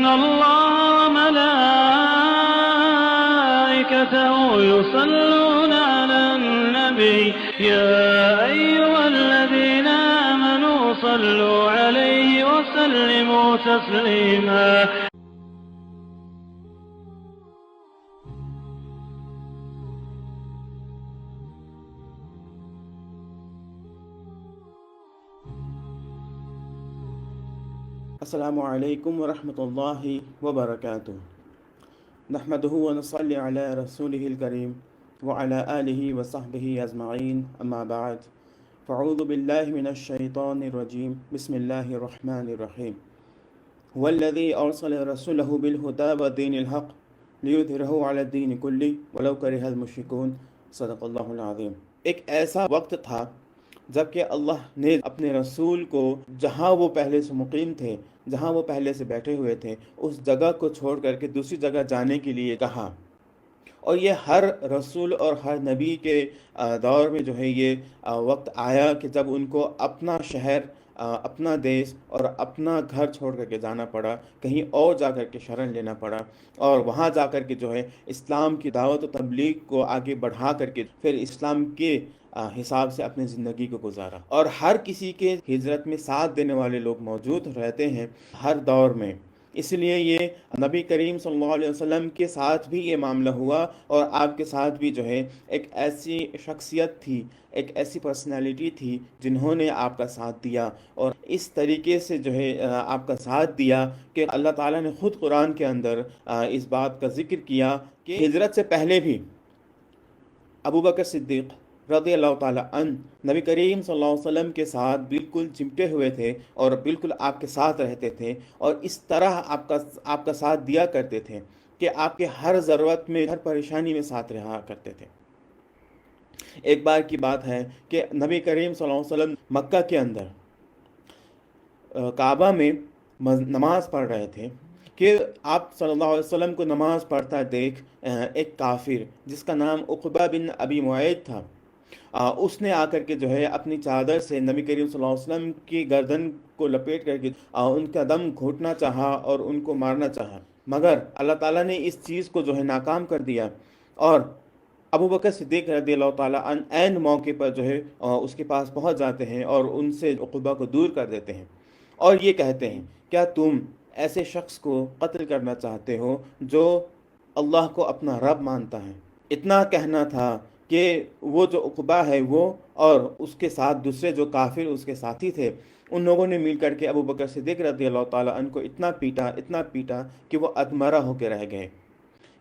الله وملائكته يصلون على النبي يا أيها الذين آمنوا صلوا عليه وسلموا تسليما. السلام علیکم ورحمۃ اللہ وبرکاتہ. نحمده ونصلي على رسوله الكريم وعلى آله وصحبه اجمعین. اما بعد فاعوذ باللہ من الشیطان الرجیم. بسم اللہ الرحمن الرحیم. هو الذی ارسل رسوله بالهدى ودین الحق لیظہرہ علی الدین کلہ ولو کرہ المشرکون. صدق اللہ العظیم. ایک ایسا وقت تھا جب کہ اللہ نے اپنے رسول کو جہاں وہ پہلے سے مقیم تھے، جہاں وہ پہلے سے بیٹھے ہوئے تھے، اس جگہ کو چھوڑ کر کے دوسری جگہ جانے کے لیے کہا. اور یہ ہر رسول اور ہر نبی کے دور میں جو ہے یہ وقت آیا کہ جب ان کو اپنا شہر، اپنا دیش اور اپنا گھر چھوڑ کر کے جانا پڑا، کہیں اور جا کر کے شرن لینا پڑا، اور وہاں جا کر کے جو ہے اسلام کی دعوت و تبلیغ کو آگے بڑھا کر کے پھر اسلام کے حساب سے اپنی زندگی کو گزارا. اور ہر کسی کے ہجرت میں ساتھ دینے والے لوگ موجود رہتے ہیں ہر دور میں. اس لیے یہ نبی کریم صلی اللہ علیہ وسلم کے ساتھ بھی یہ معاملہ ہوا، اور آپ کے ساتھ بھی جو ہے ایک ایسی شخصیت تھی، ایک ایسی پرسنالٹی تھی جنہوں نے آپ کا ساتھ دیا، اور اس طریقے سے جو ہے آپ کا ساتھ دیا کہ اللہ تعالیٰ نے خود قرآن کے اندر اس بات کا ذکر کیا کہ ہجرت سے پہلے بھی ابو بکر صدیق رضی اللہ تعالیٰ عنہ نبی کریم صلی اللہ علیہ وسلم کے ساتھ بالکل چمٹے ہوئے تھے اور بالکل آپ کے ساتھ رہتے تھے، اور اس طرح آپ کا ساتھ دیا کرتے تھے کہ آپ کے ہر ضرورت میں، ہر پریشانی میں ساتھ رہا کرتے تھے. ایک بار کی بات ہے کہ نبی کریم صلی اللہ علیہ وسلم مکہ کے اندر کعبہ میں نماز پڑھ رہے تھے کہ آپ صلی اللہ علیہ وسلم کو نماز پڑھتا دیکھ ایک کافر جس کا نام عقبہ بن ابی معیط تھا، اس نے آ کر کے جو ہے اپنی چادر سے نبی کریم صلی اللہ علیہ وسلم کی گردن کو لپیٹ کر کے ان کا دم گھونٹنا چاہا اور ان کو مارنا چاہا، مگر اللہ تعالیٰ نے اس چیز کو جو ہے ناکام کر دیا. اور ابو بکر صدیق رضی اللہ تعالیٰ عنہ عین موقع پر جو ہے اس کے پاس پہنچ جاتے ہیں اور ان سے عقبہ کو دور کر دیتے ہیں، اور یہ کہتے ہیں کیا تم ایسے شخص کو قتل کرنا چاہتے ہو جو اللہ کو اپنا رب مانتا ہے؟ اتنا کہنا تھا کہ وہ جو عقبہ ہے وہ اور اس کے ساتھ دوسرے جو کافر اس کے ساتھی تھے، ان لوگوں نے مل کر کے ابو بکر صدیق رضی اللہ تعالیٰ عنہ کو اتنا پیٹا کہ وہ ادمرہ ہو کے رہ گئے.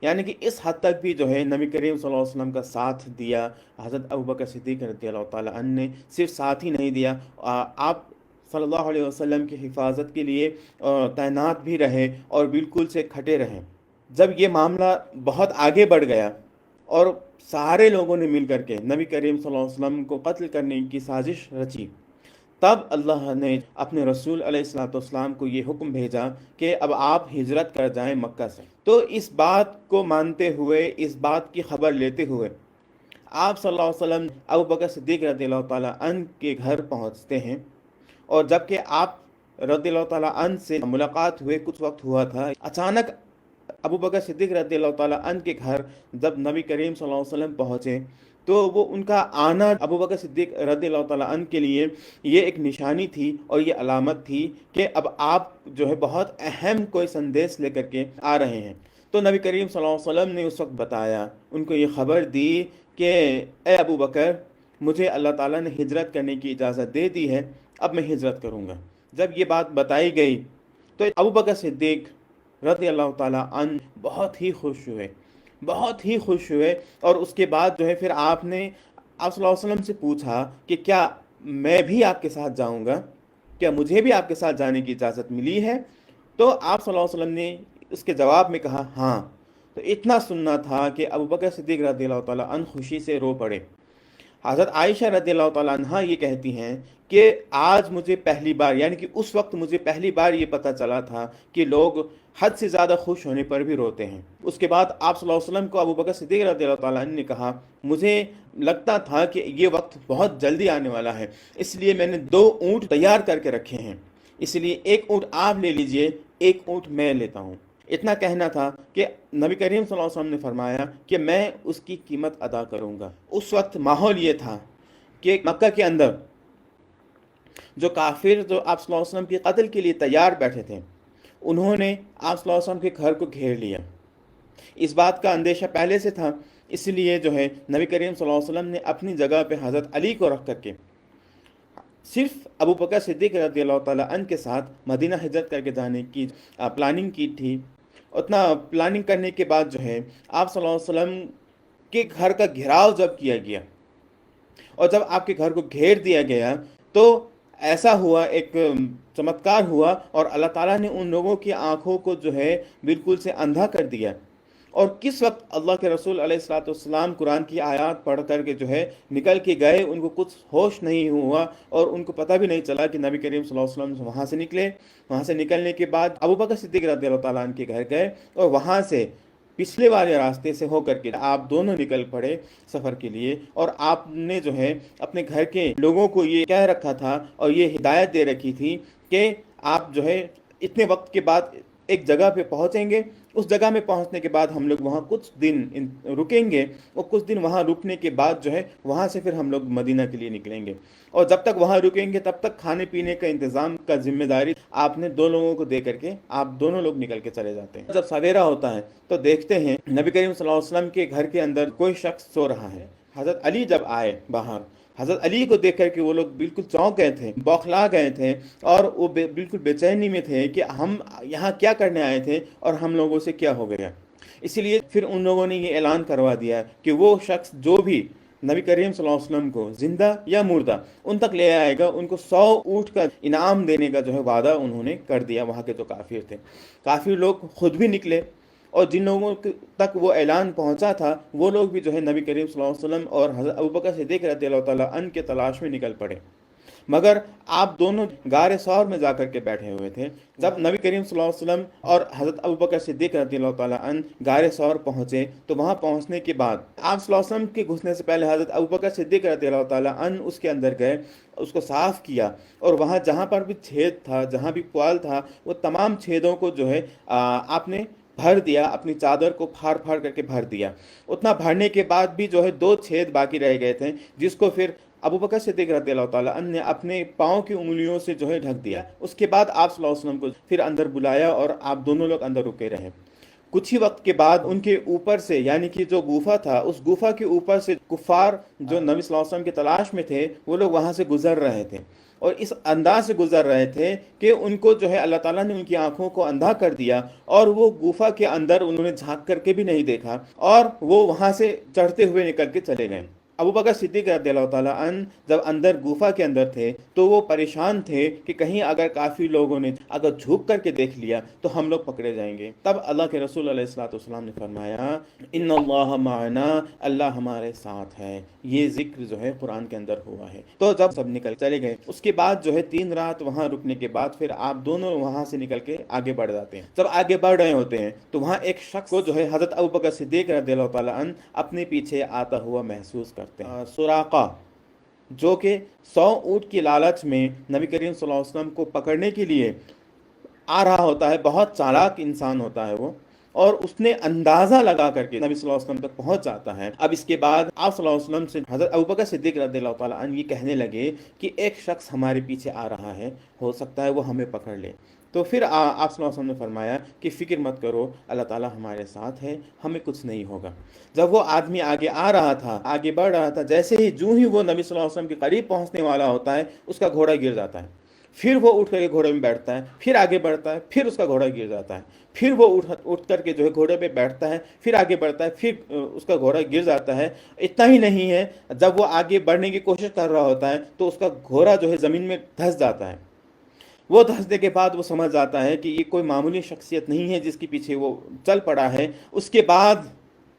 یعنی کہ اس حد تک بھی جو ہے نبی کریم صلی اللہ علیہ وسلم کا ساتھ دیا حضرت ابو بکر صدیق رضی اللہ تعالیٰ عنہ نے. صرف ساتھ ہی نہیں دیا، آپ صلی اللہ علیہ وسلم کی حفاظت کے لیے تعینات بھی رہے اور بالکل سے کھٹے رہے. جب یہ معاملہ بہت آگے بڑھ گیا اور سارے لوگوں نے مل کر کے نبی کریم صلی اللہ علیہ وسلم کو قتل کرنے کی سازش رچی، تب اللہ نے اپنے رسول علیہ الصلوۃ والسلام کو یہ حکم بھیجا کہ اب آپ ہجرت کر جائیں مکہ سے. تو اس بات کو مانتے ہوئے، اس بات کی خبر لیتے ہوئے آپ صلی اللہ علیہ وسلم ابو بکر صدیق رضی اللہ تعالیٰ عنہ کے گھر پہنچتے ہیں. اور جب کہ آپ رضی اللہ تعالیٰ عنہ سے ملاقات ہوئے کچھ وقت ہوا تھا، اچانک ابو بکر صدیق رضی اللہ تعالیٰ عنہ کے گھر جب نبی کریم صلی اللہ علیہ وسلم پہنچے تو وہ ان کا آنا ابو بکر صدیق رضی اللہ تعالیٰ عنہ کے لیے یہ ایک نشانی تھی اور یہ علامت تھی کہ اب آپ جو ہے بہت اہم کوئی سندیش لے کر کے آ رہے ہیں. تو نبی کریم صلی اللہ علیہ وسلم نے اس وقت بتایا، ان کو یہ خبر دی کہ اے ابو بکر، مجھے اللہ تعالیٰ نے ہجرت کرنے کی اجازت دے دی ہے، اب میں ہجرت کروں گا. جب یہ بات بتائی گئی تو ابو بکر صدیق رضی اللہ تعالیٰ عنہ بہت ہی خوش ہوئے. اور اس کے بعد جو ہے پھر آپ نے آپ صلی اللہ علیہ وسلم سے پوچھا کہ کیا میں بھی آپ کے ساتھ جاؤں گا، کیا مجھے بھی آپ کے ساتھ جانے کی اجازت ملی ہے؟ تو آپ صلی اللہ علیہ وسلم نے اس کے جواب میں کہا ہاں. تو اتنا سننا تھا کہ ابو بکر صدیق رضی اللہ تعالیٰ عنہ خوشی سے رو پڑے. حضرت عائشہ رضی اللہ تعالیٰ عنہا یہ کہتی ہیں کہ آج مجھے پہلی بار، یعنی کہ اس وقت مجھے پہلی بار یہ پتہ چلا تھا کہ لوگ حد سے زیادہ خوش ہونے پر بھی روتے ہیں. اس کے بعد آپ صلی اللہ علیہ وسلم کو ابو بکر صدیق رضی اللہ تعالیٰ عنہ نے کہا مجھے لگتا تھا کہ یہ وقت بہت جلدی آنے والا ہے، اس لیے میں نے 2 اونٹ تیار کر کے رکھے ہیں اس لیے ایک اونٹ آپ لے لیجئے، ایک اونٹ میں لیتا ہوں۔ اتنا کہنا تھا کہ نبی کریم صلی اللہ علیہ وسلم نے فرمایا کہ میں اس کی قیمت ادا کروں گا۔ اس وقت ماحول یہ تھا کہ مکہ کے اندر جو کافر جو آپ صلی اللہ علیہ وسلم کے قتل کے لیے تیار بیٹھے تھے، انہوں نے آپ صلی اللہ علیہ وسلم کے گھر کو گھیر لیا۔ اس بات کا اندیشہ پہلے سے تھا، اس لیے جو ہے نبی کریم صلی اللہ علیہ وسلم نے اپنی جگہ پہ حضرت علی کو رکھ کر کے صرف ابو بکر صدیق رضی اللہ تعالیٰ عنہ کے ساتھ مدینہ ہجرت کر کے جانے کی پلاننگ کی تھی۔ اتنا پلاننگ کرنے کے بعد جو ہے آپ صلی اللہ علیہ وسلم کے گھر کا گھیراؤ جب کیا گیا اور جب آپ کے گھر کو گھیر دیا گیا تو ایسا ہوا، ایک چمتکار ہوا اور اللہ تعالیٰ نے ان لوگوں کی آنکھوں کو جو ہے بالکل سے اندھا کر دیا۔ اور کس وقت اللہ کے رسول علیہ الصلوۃ والسلام قرآن کی آیات پڑھ کر کے جو ہے نکل کے گئے، ان کو کچھ ہوش نہیں ہوا اور ان کو پتہ بھی نہیں چلا کہ نبی کریم صلی اللہ علیہ وسلم وہاں سے نکلے۔ وہاں سے نکلنے کے بعد ابو بکر صدیق رضی اللہ تعالیٰ عنہ کے گھر گئے اور وہاں سے پچھلے والے راستے سے ہو کر کے آپ دونوں نکل پڑے سفر کے لیے، اور آپ نے جو ہے اپنے گھر کے لوگوں کو یہ کہہ رکھا تھا اور یہ ہدایت دے رکھی تھی کہ آپ جو ہے اتنے وقت کے بعد ایک جگہ پہ پہنچیں گے، اس جگہ میں پہنچنے کے بعد ہم لوگ وہاں کچھ دن رکیں گے اور کچھ دن وہاں رکنے کے بعد جو ہے وہاں سے پھر ہم لوگ مدینہ کے لیے نکلیں گے، اور جب تک وہاں رکیں گے تب تک کھانے پینے کا انتظام کا ذمہ داری آپ نے دو لوگوں کو دے کر کے آپ دونوں لوگ نکل کے چلے جاتے ہیں۔ جب سویرا ہوتا ہے تو دیکھتے ہیں نبی کریم صلی اللہ علیہ وسلم کے گھر کے اندر کوئی شخص سو رہا ہے۔ حضرت علی جب آئے باہر، حضرت علی کو دیکھ کر کے وہ لوگ بالکل چونک گئے تھے، بوکھلا گئے تھے، اور وہ بالکل بے چینی میں تھے کہ ہم یہاں کیا کرنے آئے تھے اور ہم لوگوں سے کیا ہو گیا۔ اسی لیے پھر ان لوگوں نے یہ اعلان کروا دیا کہ وہ شخص جو بھی نبی کریم صلی اللہ علیہ وسلم کو زندہ یا مردہ ان تک لے آئے گا، ان کو 100 اونٹ کا انعام دینے کا جو ہے وعدہ انہوں نے کر دیا۔ وہاں کے جو کافر تھے، کافر لوگ خود بھی نکلے، اور جن لوگوں تک وہ اعلان پہنچا تھا وہ لوگ بھی جو ہے نبی کریم صلی اللہ علیہ وسلم اور حضرت ابوبکر صدیق رضی اللہ تعالیٰ عنہ کے تلاش میں نکل پڑے، مگر آپ دونوں غار ثور میں جا کر کے بیٹھے ہوئے تھے۔ جب نبی کریم صلی اللہ علیہ وسلم اور حضرت ابوبکر صدیق رضی اللہ تعالیٰ عنہ غار ثور پہنچے تو وہاں پہنچنے کے بعد آپ صلی اللہ علیہ وسلم کے گھسنے سے پہلے حضرت ابوبکر صدیق رضی اللہ تعالیٰ عنہ اس کے اندر گئے، اس کو صاف کیا، اور وہاں جہاں پر بھی چھید تھا، جہاں بھی پوال تھا، وہ تمام چھیدوں کو جو ہے آپ نے بھر دیا، اپنی چادر کو پھاڑ پھاڑ کر کے بھر دیا۔ اتنا بھرنے کے بعد بھی جو ہے 2 چھید باقی رہ گئے تھے، جس کو پھر ابوبکر صدیق رضی اللہ تعالیٰ عنہ نے اپنے پاؤں کی انگلیوں سے جو ہے ڈھک دیا۔ اس کے بعد آپ صلی اللہ علیہ وسلم کو پھر اندر بلایا اور آپ دونوں لوگ اندر رکے رہے۔ کچھ ہی وقت کے بعد ان کے اوپر سے، یعنی کہ جو گوفہ تھا، اس گوفہ کے اوپر سے کفار جو نبی صلی اللہ علیہ وسلم کی تلاش میں تھے وہ لوگ وہاں سے گزر رہے تھے، اور اس انداز سے گزر رہے تھے کہ ان کو جو ہے اللہ تعالیٰ نے ان کی آنکھوں کو اندھا کر دیا، اور وہ گوفہ کے اندر انہوں نے جھانک کر کے بھی نہیں دیکھا، اور وہ وہاں سے چڑھتے ہوئے نکل کے چلے گئے۔ ابوبکر صدیق رضی اللہ تعالیٰ عنہ جب اندر گوفہ کے اندر تھے تو وہ پریشان تھے کہ کہیں اگر کافی لوگوں نے اگر جھک کر کے دیکھ لیا تو ہم لوگ پکڑے جائیں گے۔ تب اللہ کے رسول علیہ الصلوۃ والسلام نے فرمایا ان اللہ معنا، اللہ ہمارے ساتھ ہے۔ یہ ذکر جو ہے قرآن کے اندر ہوا ہے۔ تو جب سب نکل چلے گئے، اس کے بعد جو ہے 3 رات وہاں رکنے کے بعد پھر آپ دونوں وہاں سے نکل کے آگے بڑھ جاتے ہیں۔ جب آگے بڑھ رہے ہوتے ہیں تو وہاں ایک شخص کو جو ہے حضرت ابوبکر صدیق رضی اللہ تعالیٰ عنہ اپنے پیچھے آتا ہوا محسوس کرتے ہیں۔ سراقہ جو کہ 100 اونٹ کی لالچ میں نبی کریم صلی اللہ علیہ وسلم کو پکڑنے کے لیے آ رہا ہوتا ہے، بہت چالاک انسان ہوتا ہے وہ، اور اس نے اندازہ لگا کر کے نبی صلی اللہ علیہ وسلم تک پہنچ جاتا ہے۔ اب اس کے بعد آپ صلی اللہ علیہ وسلم سے حضرت ابوبکر صدیق رضی اللہ تعالیٰ عنہ یہ کہنے لگے کہ ایک شخص ہمارے پیچھے آ رہا ہے، ہو سکتا ہے وہ ہمیں پکڑ لے۔ تو پھر آپ صلی اللہ علیہ وسلم نے فرمایا کہ فکر مت کرو، اللہ تعالیٰ ہمارے ساتھ ہے، ہمیں کچھ نہیں ہوگا۔ جب وہ آدمی آگے آ رہا تھا، آگے بڑھ رہا تھا، جیسے ہی جو ہی وہ نبی صلی اللہ علیہ وسلم کے قریب پہنچنے والا ہوتا ہے اس کا گھوڑا گر جاتا ہے، پھر وہ اٹھ کر کے گھوڑے میں بیٹھتا ہے، پھر آگے بڑھتا ہے، پھر اس کا گھوڑا گر جاتا ہے، پھر وہ اٹھ کر کے جو ہے گھوڑے پہ بیٹھتا ہے، پھر آگے بڑھتا ہے، پھر اس کا گھوڑا گر جاتا ہے۔ اتنا ہی نہیں ہے، جب وہ آگے بڑھنے کی کوشش کر رہا ہوتا ہے تو اس کا گھوڑا جو ہے زمین میں دھس جاتا ہے۔ وہ دھسنے کے بعد وہ سمجھ جاتا ہے کہ یہ کوئی معمولی شخصیت نہیں ہے جس کے پیچھے وہ چل پڑا ہے۔ اس کے بعد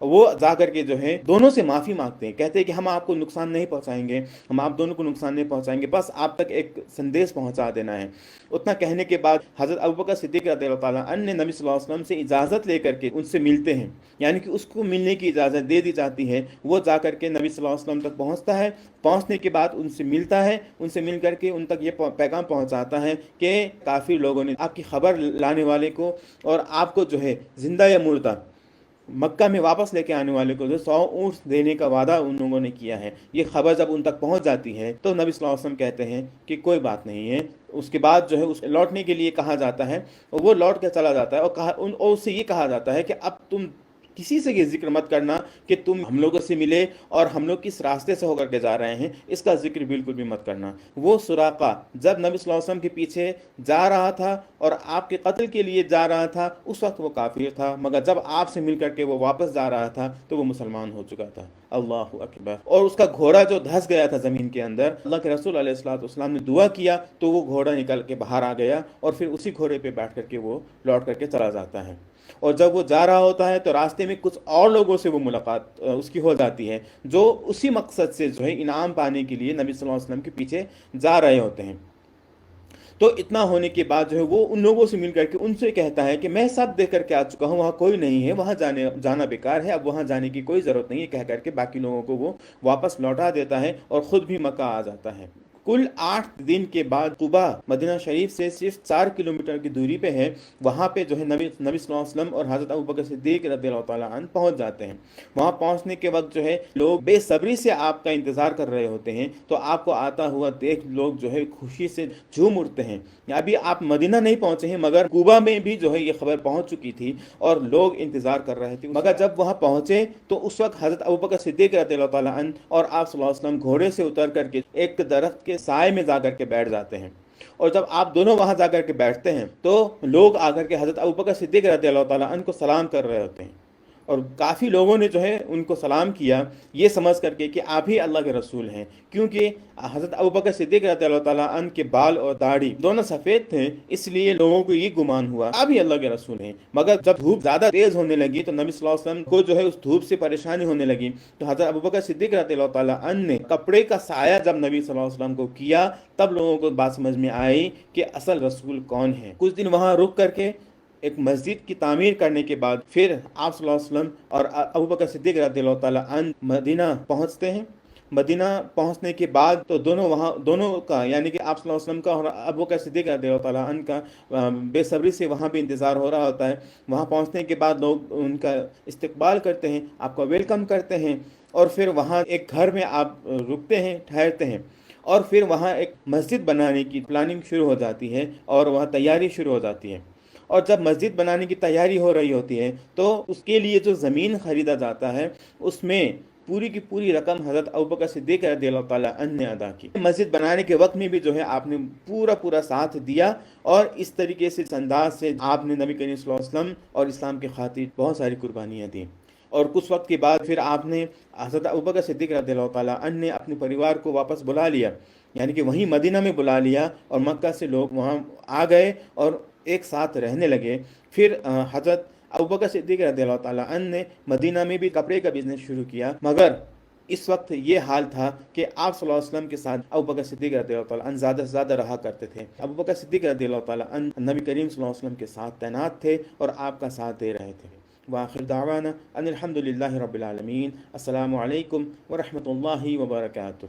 وہ جا کر کے جو ہے دونوں سے معافی مانگتے ہیں، کہتے ہیں کہ ہم آپ کو نقصان نہیں پہنچائیں گے، ہم آپ دونوں کو نقصان نہیں پہنچائیں گے، بس آپ تک ایک سندیش پہنچا دینا ہے۔ اتنا کہنے کے بعد حضرت ابوبکر صدیق رضی اللہ تعالیٰ عنہ نے نبی صلی اللہ علیہ وسلم سے اجازت لے کر کے ان سے ملتے ہیں، یعنی کہ اس کو ملنے کی اجازت دے دی جاتی ہے۔ وہ جا کر کے نبی صلی اللہ علیہ وسلم تک پہنچتا ہے، پہنچنے کے بعد ان سے ملتا ہے، ان سے مل کر کے ان تک یہ پیغام پہنچاتا ہے کہ کافر لوگوں نے آپ کی خبر لانے والے کو اور آپ کو جو ہے زندہ یا مردہ مکہ میں واپس لے کے آنے والے کو جو 100 اونٹ دینے کا وعدہ ان لوگوں نے کیا ہے، یہ خبر جب ان تک پہنچ جاتی ہے تو نبی صلی اللہ علیہ وسلم کہتے ہیں کہ کوئی بات نہیں ہے۔ اس کے بعد جو ہے اس لوٹنے کے لیے کہا جاتا ہے، اور وہ لوٹ کے چلا جاتا ہے، اور اس سے یہ کہا جاتا ہے کہ اب تم کسی سے یہ ذکر مت کرنا کہ تم ہم لوگوں سے ملے اور ہم لوگ کس راستے سے ہو کر کے جا رہے ہیں، اس کا ذکر بالکل بھی مت کرنا۔ وہ سراقہ جب نبی صلی اللہ علیہ وسلم کے پیچھے جا رہا تھا اور آپ کے قتل کے لیے جا رہا تھا، اس وقت وہ کافر تھا، مگر جب آپ سے مل کر کے وہ واپس جا رہا تھا تو وہ مسلمان ہو چکا تھا۔ اللہ اکبر۔ اور اس کا گھوڑا جو دھس گیا تھا زمین کے اندر، اللہ کے رسول علیہ الصلوۃ والسلام نے دعا کیا تو وہ گھوڑا نکل کے باہر آ گیا، اور پھر اسی گھوڑے پہ بیٹھ کر کے وہ لوٹ کر کے چلا جاتا ہے۔ اور جب وہ جا رہا ہوتا ہے تو راستے میں کچھ اور لوگوں سے وہ ملاقات اس کی ہو جاتی ہے، جو اسی مقصد سے جو ہے انعام پانے کے لیے نبی صلی اللہ علیہ وسلم کے پیچھے جا رہے ہوتے ہیں۔ تو اتنا ہونے کے بعد جو ہے وہ ان لوگوں سے مل کر کے ان سے کہتا ہے کہ میں سب دیکھ کر کے آ چکا ہوں، وہاں کوئی نہیں ہے، وہاں جانا بیکار ہے، اب وہاں جانے کی کوئی ضرورت نہیں ہے، کہہ کر کے باقی لوگوں کو وہ واپس لوٹا دیتا ہے اور خود بھی مکہ آ جاتا ہے۔ کل 8 دن کے بعد قبا مدینہ شریف سے صرف 4 کلومیٹر کی دوری پہ ہے، وہاں پہ جو ہے نبی صلی اللہ علیہ وسلم اور حضرت ابوبکر صدیق رضی اللہ تعالیٰ عنہ پہنچ جاتے ہیں۔ وہاں پہنچنے کے وقت جو ہے لوگ بے صبری سے آپ کا انتظار کر رہے ہوتے ہیں، تو آپ کو آتا ہوا دیکھ لوگ جو ہے خوشی سے جھوم اٹھتے ہیں۔ ابھی آپ مدینہ نہیں پہنچے ہیں مگر قبا میں بھی جو ہے یہ خبر پہنچ چکی تھی اور لوگ انتظار کر رہے تھے، مگر جب وہاں پہنچے تو اس وقت حضرت ابوبکر صدیق رضی اللہ تعالیٰ عنہ اور آپ صلی اللہ علیہ وسلم گھوڑے سے اتر کر کے ایک درخت کے سائے میں جا کر کے بیٹھ جاتے ہیں، اور جب آپ دونوں وہاں جا کر کے بیٹھتے ہیں تو لوگ آ کر کے حضرت ابوبکر صدیق رضی اللہ تعالیٰ عنہ کو سلام کر رہے ہوتے ہیں، اور کافی لوگوں نے جو ہے ان کو سلام کیا یہ سمجھ کر کے کہ آپ ہی اللہ کے رسول ہیں، کیونکہ حضرت ابوبکر صدیق رضی اللہ تعالیٰ عنہ کے بال اور داڑھی دونوں سفید تھے، اس لیے لوگوں کو یہ گمان ہوا آپ ہی اللہ کے رسول ہیں۔ مگر جب دھوپ زیادہ تیز ہونے لگی تو نبی صلی اللہ علیہ وسلم کو جو ہے اس دھوپ سے پریشانی ہونے لگی، تو حضرت ابوبکر صدیق رضی اللہ تعالیٰ عنہ نے کپڑے کا سایہ جب نبی صلی اللہ علیہ وسلم کو کیا، تب لوگوں کو بات سمجھ میں آئی کہ اصل رسول کون ہے۔ کچھ دن وہاں رک کر کے ایک مسجد کی تعمیر کرنے کے بعد پھر آپ صلی اللہ علیہ وسلم اور ابوبکر صدیق رضی اللہ تعالیٰ عنہ مدینہ پہنچتے ہیں۔ مدینہ پہنچنے کے بعد تو دونوں کا یعنی کہ آپ صلی اللہ علیہ وسلم کا اور ابوبکر صدیق رضی اللہ تعالیٰ عنہ کا بے صبری سے وہاں بھی انتظار ہو رہا ہوتا ہے۔ وہاں پہنچنے کے بعد لوگ ان کا استقبال کرتے ہیں، آپ کو ویلکم کرتے ہیں، اور پھر وہاں ایک گھر میں آپ رکتے ہیں، ٹھہرتے ہیں، اور پھر وہاں ایک مسجد بنانے کی پلاننگ شروع ہو جاتی ہے اور وہاں تیاری شروع ہو جاتی ہے۔ اور جب مسجد بنانے کی تیاری ہو رہی ہوتی ہے تو اس کے لیے جو زمین خریدا جاتا ہے اس میں پوری کی پوری رقم حضرت ابوبکر صدیق رضی اللہ تعالیٰ عنہ نے ادا کی۔ مسجد بنانے کے وقت میں بھی جو ہے آپ نے پورا ساتھ دیا، اور اس طریقے سے انداز سے آپ نے نبی کریم صلی اللہ علیہ وسلم اور اسلام کی خاطر بہت ساری قربانیاں دیں۔ اور کچھ وقت کے بعد پھر آپ نے حضرت ابوبکر صدیق رضی اللہ تعالیٰ عنہ نے اپنے پریوار کو واپس بلا لیا، یعنی کہ وہیں مدینہ میں بلا لیا، اور مکہ سے لوگ وہاں آ گئے اور ایک ساتھ رہنے لگے۔ پھر حضرت ابوبکر صدیق رضی اللہ تعالیٰ عنہ نے مدینہ میں بھی کپڑے کا بزنس شروع کیا، مگر اس وقت یہ حال تھا کہ آپ صلی اللہ علیہ وسلم کے ساتھ ابوبکر صدیق رضی اللہ تعالیٰ عنہ زیادہ سے زیادہ رہا کرتے تھے۔ ابوبکر صدیق رضی اللہ تعالیٰ عنہ نبی کریم صلی اللہ علیہ وسلم کے ساتھ تعینات تھے اور آپ کا ساتھ دے رہے تھے۔ وآخر دعوانا ان الحمد للہ رب العالمین۔ السلام علیکم ورحمۃ اللہ وبرکاتہ۔